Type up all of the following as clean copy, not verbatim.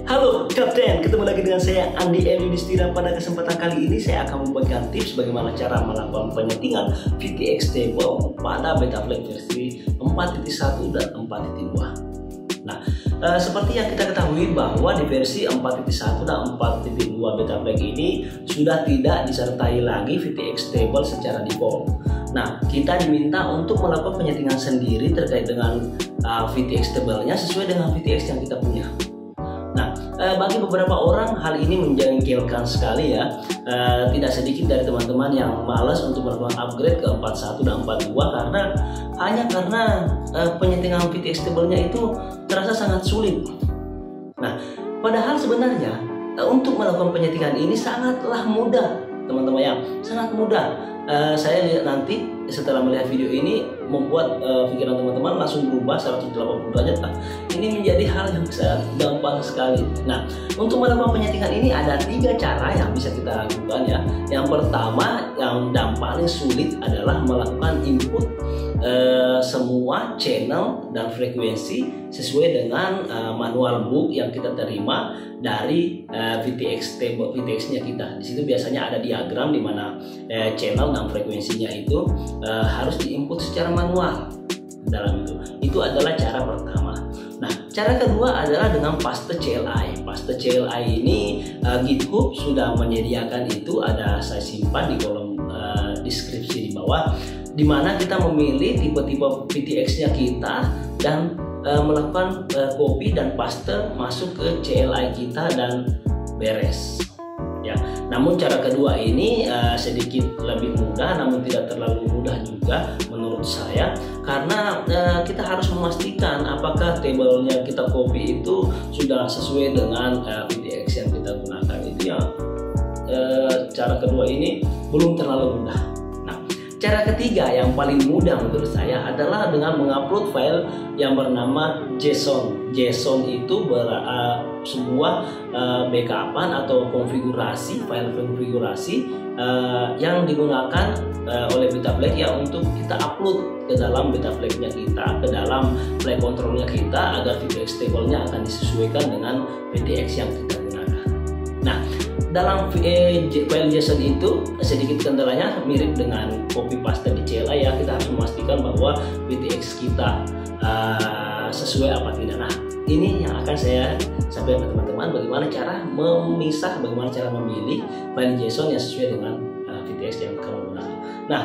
Halo Kapten, ketemu lagi dengan saya Andi M. Yudhistira. Pada kesempatan kali ini saya akan membagikan tips bagaimana cara melakukan penyetingan VTX table pada Betaflight versi 4.1 dan 4.2. Nah, seperti yang kita ketahui bahwa di versi 4.1 dan 4.2 Betaflight ini sudah tidak disertai lagi VTX table secara default. Nah, kita diminta untuk melakukan penyetingan sendiri terkait dengan VTX table-nya sesuai dengan VTX yang kita punya. Nah, bagi beberapa orang hal ini menjengkelkan sekali ya. Tidak sedikit dari teman-teman yang malas untuk melakukan upgrade ke 41 dan 42 karena penyetingan VTX table-nya itu terasa sangat sulit. Nah, padahal sebenarnya untuk melakukan penyetingan ini sangatlah mudah, teman-teman ya, sangat mudah. Saya lihat nanti setelah melihat video ini membuat pikiran teman-teman langsung berubah 180 derajat. Ini menjadi hal yang sangat gampang sekali. Nah, untuk melakukan penyetingan ini ada 3 cara yang bisa kita lakukan ya. Yang pertama yang paling sulit adalah melakukan input semua channel dan frekuensi sesuai dengan manual book yang kita terima dari VTX table VTX-nya kita. Di situ biasanya ada diagram di mana channel dan frekuensinya itu harus diinput secara manual dalam itu. Itu adalah cara pertama. Nah, cara kedua adalah dengan paste CLI. Paste CLI ini GitHub sudah menyediakan itu, ada saya simpan di kolom deskripsi di bawah, di mana kita memilih tipe-tipe VTX-nya kita dan melakukan copy dan paste masuk ke CLI kita dan beres. Ya, namun cara kedua ini sedikit lebih mudah, namun tidak terlalu mudah juga menurut saya, karena kita harus memastikan apakah tabelnya kita copy itu sudah sesuai dengan VTX yang kita gunakan. Itu ya, cara kedua ini belum terlalu mudah. Nah, cara ketiga yang paling mudah menurut saya adalah dengan mengupload file yang bernama JSON. JSON itu sebuah backupan atau konfigurasi, file konfigurasi yang digunakan oleh Betaflight ya untuk kita upload ke dalam Betaflight-nya kita, ke dalam flight control-nya kita, agar VTX table-nya akan disesuaikan dengan VTX yang kita gunakan. Nah, dalam file JSON itu sedikit kendalanya mirip dengan copy paste di CLI ya. Kita harus memastikan bahwa VTX kita sesuai apa tidak. Nah, ini yang akan saya sampaikan ke teman-teman, bagaimana cara memisah, bagaimana cara memilih file JSON yang sesuai dengan VTX yang kamu gunakan. Nah,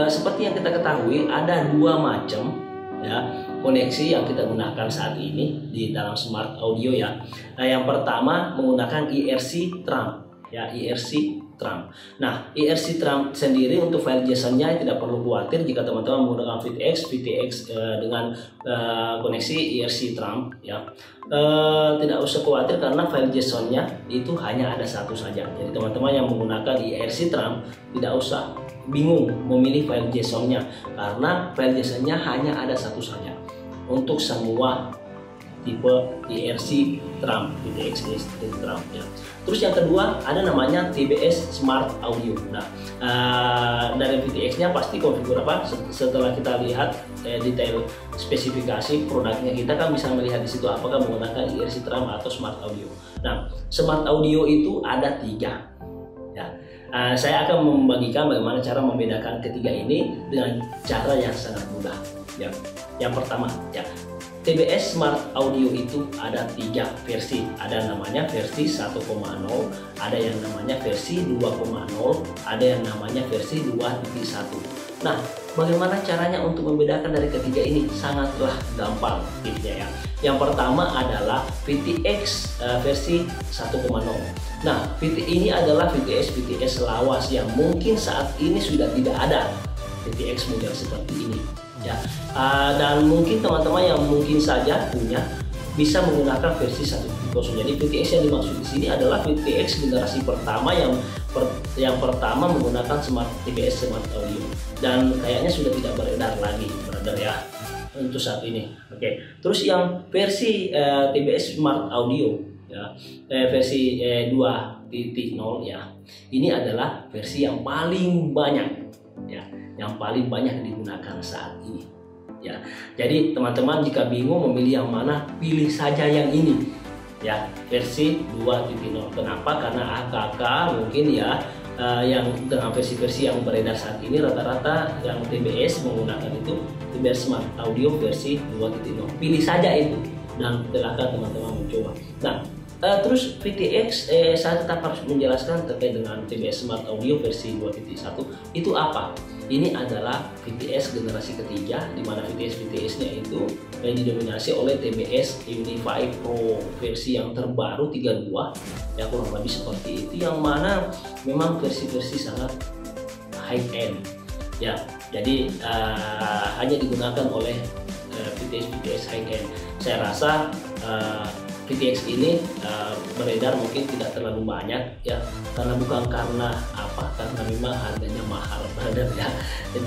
seperti yang kita ketahui ada 2 macam ya koneksi yang kita gunakan saat ini di dalam smart audio ya. Nah, yang pertama menggunakan IRC Trump ya, IRC Trump. Nah, IRC Trump sendiri untuk file JSON-nya tidak perlu khawatir jika teman-teman menggunakan VTX dengan koneksi IRC Trump ya. Tidak usah khawatir karena file JSON-nya itu hanya ada satu saja. Jadi teman-teman yang menggunakan IRC Trump tidak usah bingung memilih file JSON-nya, karena file JSON-nya hanya ada satu saja untuk semua tipe IRC Trump, VTX Trump ya. Terus yang kedua ada namanya TBS Smart Audio. Nah, dari VTX-nya pasti konfigur apa? Setelah kita lihat detail spesifikasi produknya, kita kan bisa melihat di situ apakah menggunakan IRC Trump atau Smart Audio. Nah, Smart Audio itu ada 3 ya. Saya akan membagikan bagaimana cara membedakan ketiga ini dengan cara yang sangat mudah ya. Yang pertama ya, TBS Smart Audio itu ada 3 versi. Ada namanya versi 1.0, ada yang namanya versi 2.0, ada yang namanya versi 2.1. Nah, bagaimana caranya untuk membedakan dari ketiga ini? Sangatlah gampang tipsnya ya. Yang pertama adalah VTX versi 1.0. Nah, ini adalah VTX lawas yang mungkin saat ini sudah tidak ada VTX model seperti ini ya. Dan mungkin teman-teman yang mungkin saja punya bisa menggunakan versi 1.0. Jadi VTX yang dimaksud di sini adalah VTX generasi pertama yang pertama menggunakan TBS Smart Audio, dan kayaknya sudah tidak beredar lagi ya untuk saat ini. Oke. Terus yang versi TBS Smart Audio ya, versi 2.0 ya. Ini adalah versi yang paling banyak ya, yang paling banyak digunakan saat ini ya. Jadi teman-teman jika bingung memilih yang mana, pilih saja yang ini ya, versi 2.0. Kenapa? Karena AKK mungkin ya yang dengan versi-versi yang beredar saat ini rata-rata yang TBS menggunakan itu TBS Smart Audio versi 2.0. Pilih saja itu dan silakan teman-teman mencoba. Nah, terus VTX saya tetap harus menjelaskan terkait dengan TBS Smart Audio versi 2.1 itu apa? Ini adalah VTS generasi ketiga, di mana VTS-nya itu didominasi oleh TBS Unify Pro versi yang terbaru 32, ya kurang lebih seperti itu, yang mana memang versi-versi sangat high end, ya. Jadi hanya digunakan oleh VTS high end. Saya rasa VTX ini beredar mungkin tidak terlalu banyak ya, karena bukan karena apa, karena memang harganya mahal banget ya,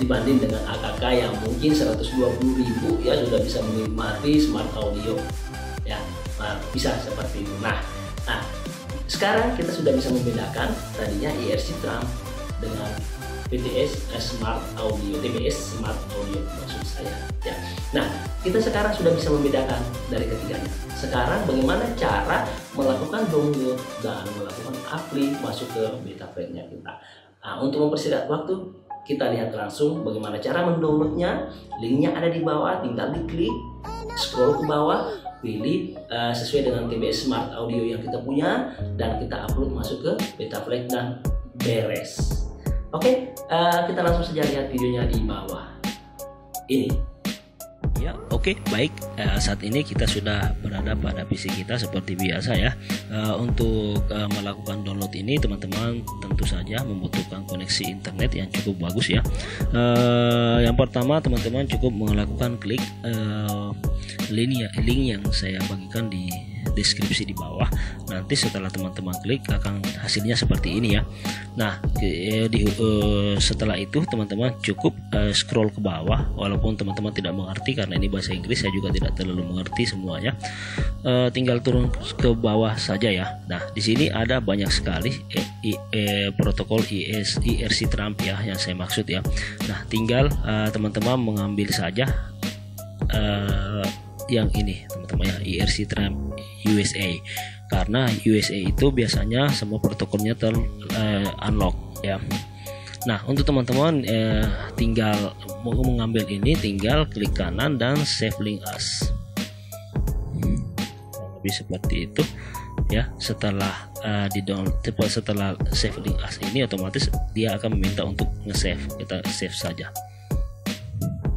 dibanding dengan AKK yang mungkin 120.000 ya sudah bisa menikmati smart audio ya. Nah, bisa seperti itu. Nah, sekarang kita sudah bisa membedakan tadinya IRC Trump dengan VTS Smart Audio, TBS Smart Audio maksud saya ya. Nah, kita sekarang sudah bisa membedakan dari ketiganya. Sekarang bagaimana cara melakukan download dan melakukan upload masuk ke beta file-nya kita. Nah, untuk mempersingkat waktu, kita lihat langsung bagaimana cara mendownloadnya. Linknya ada di bawah, tinggal diklik, scroll ke bawah, pilih sesuai dengan TBS Smart Audio yang kita punya, dan kita upload masuk ke beta file dan beres. Oke, kita langsung saja lihat videonya di bawah ini. Ya, oke, baik. Saat ini kita sudah berada pada PC kita seperti biasa ya. Untuk melakukan download ini, teman-teman tentu saja membutuhkan koneksi internet yang cukup bagus ya. Yang pertama, teman-teman cukup melakukan klik link yang saya bagikan di deskripsi di bawah. Nanti setelah teman-teman klik akan hasilnya seperti ini ya. Nah, setelah itu teman-teman cukup scroll ke bawah, walaupun teman-teman tidak mengerti karena ini bahasa Inggris, saya juga tidak terlalu mengerti semuanya. Tinggal turun ke bawah saja ya. Nah, di sini ada banyak sekali protokol IRC Trump ya yang saya maksud ya. Nah, tinggal teman-teman mengambil saja yang ini teman-teman ya, IRC Trump USA, karena USA itu biasanya semua protokolnya unlock ya. Nah, untuk teman-teman tinggal mau mengambil ini, tinggal klik kanan dan save link as, lebih seperti itu ya. Setelah setelah save link as ini, otomatis dia akan meminta untuk nge-save. Kita save saja.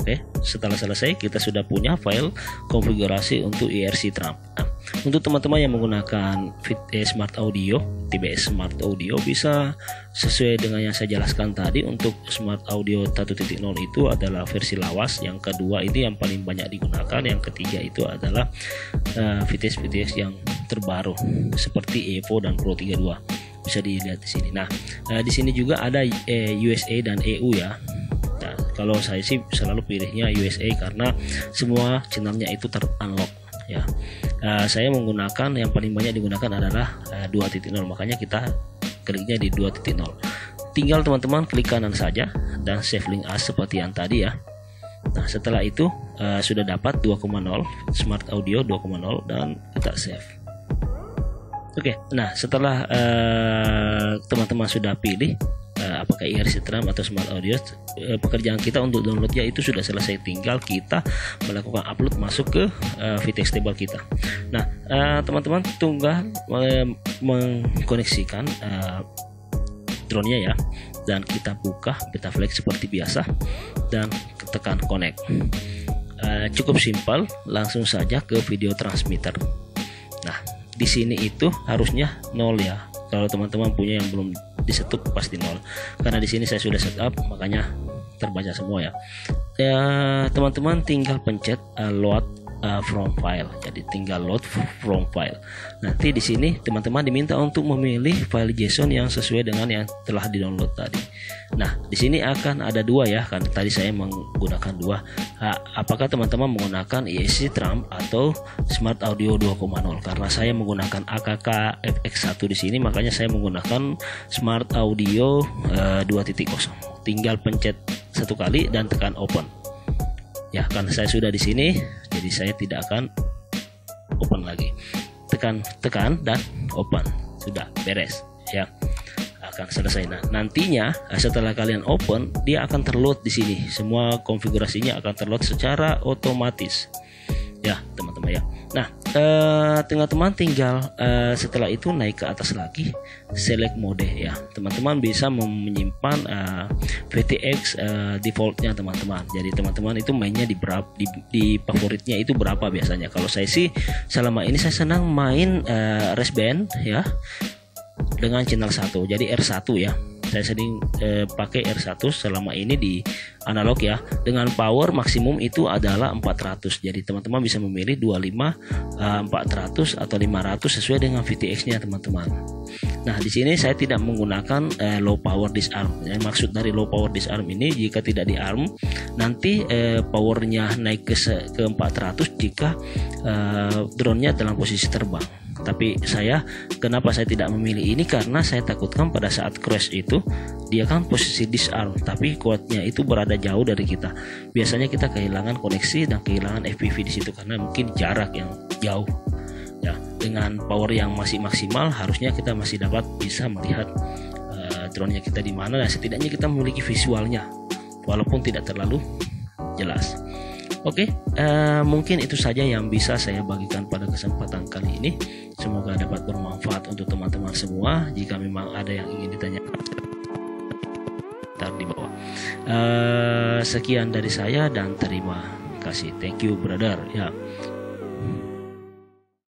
Oke, setelah selesai kita sudah punya file konfigurasi untuk IRC Trump. Nah, untuk teman-teman yang menggunakan Smart Audio, TBS Smart Audio, bisa sesuai dengan yang saya jelaskan tadi. Untuk Smart Audio 1.0 itu adalah versi lawas, yang kedua itu yang paling banyak digunakan, yang ketiga itu adalah VTS yang terbaru seperti Evo dan Pro 32. Bisa dilihat di sini. Nah, di sini juga ada USA dan EU ya. Nah, kalau saya sih selalu pilihnya USA karena semua channelnya itu ter-unlock ya. Saya menggunakan yang paling banyak digunakan adalah 2.0, makanya kita kliknya di 2.0. Tinggal teman-teman klik kanan saja dan save link as seperti yang tadi ya. Nah, setelah itu sudah dapat 2.0 Smart Audio 2.0 dan kita save. Oke, nah setelah teman-teman sudah pilih apakah IRC Trump atau Smart Audio, pekerjaan kita untuk downloadnya itu sudah selesai. Tinggal kita melakukan upload masuk ke VTX table kita. Nah, teman-teman tunggal mengkoneksikan drone-nya ya, dan kita buka Betaflex seperti biasa dan tekan connect. Cukup simpel, langsung saja ke video transmitter. Nah, di sini itu harusnya 0 ya. Kalau teman-teman punya yang belum disetup pasti 0, karena di sini saya sudah setup, makanya terbaca semua ya. Teman-teman tinggal pencet load from file, jadi tinggal load from file. Nanti di sini teman-teman diminta untuk memilih file JSON yang sesuai dengan yang telah di-download tadi. Nah, di sini akan ada dua ya, kan tadi saya menggunakan dua. Apakah teman-teman menggunakan IRC Trump atau Smart Audio 2.0? Karena saya menggunakan AKK FX1 di sini, makanya saya menggunakan Smart Audio 2.0. Tinggal pencet satu kali dan tekan open. Ya, karena saya sudah di sini, jadi saya tidak akan open lagi. tekan dan open, sudah beres ya, akan selesai. Nah, nantinya setelah kalian open, dia akan terload di sini, semua konfigurasinya akan terload secara otomatis ya teman-teman ya. Nah, teman-teman tinggal setelah itu naik ke atas lagi, select mode ya. Teman-teman bisa menyimpan VTX defaultnya teman-teman. Jadi teman-teman itu mainnya di favoritnya itu berapa biasanya. Kalau saya sih selama ini saya senang main Race Band ya dengan channel 1, jadi R1 ya. Saya sering pakai R1 selama ini di analog ya, dengan power maksimum itu adalah 400. Jadi teman-teman bisa memilih 25, 400 atau 500 sesuai dengan VTX-nya teman-teman. Nah, di sini saya tidak menggunakan low power disarm. Ya, maksud dari low power disarm ini, jika tidak diarm nanti powernya naik ke 400 jika drone-nya dalam posisi terbang. Tapi kenapa saya tidak memilih ini, karena saya takutkan pada saat crash itu dia kan posisi disarm, tapi kuatnya itu berada jauh dari kita. Biasanya kita kehilangan koneksi dan kehilangan FPV di situ karena mungkin jarak yang jauh. Ya, dengan power yang masih maksimal harusnya kita masih bisa melihat drone-nya kita di mana, dan setidaknya kita memiliki visualnya walaupun tidak terlalu jelas. Oke, mungkin itu saja yang bisa saya bagikan pada kesempatan kali ini. Semoga dapat bermanfaat untuk teman-teman semua. Jika memang ada yang ingin ditanyakan, di bawah. Sekian dari saya dan terima kasih. Thank you brother ya.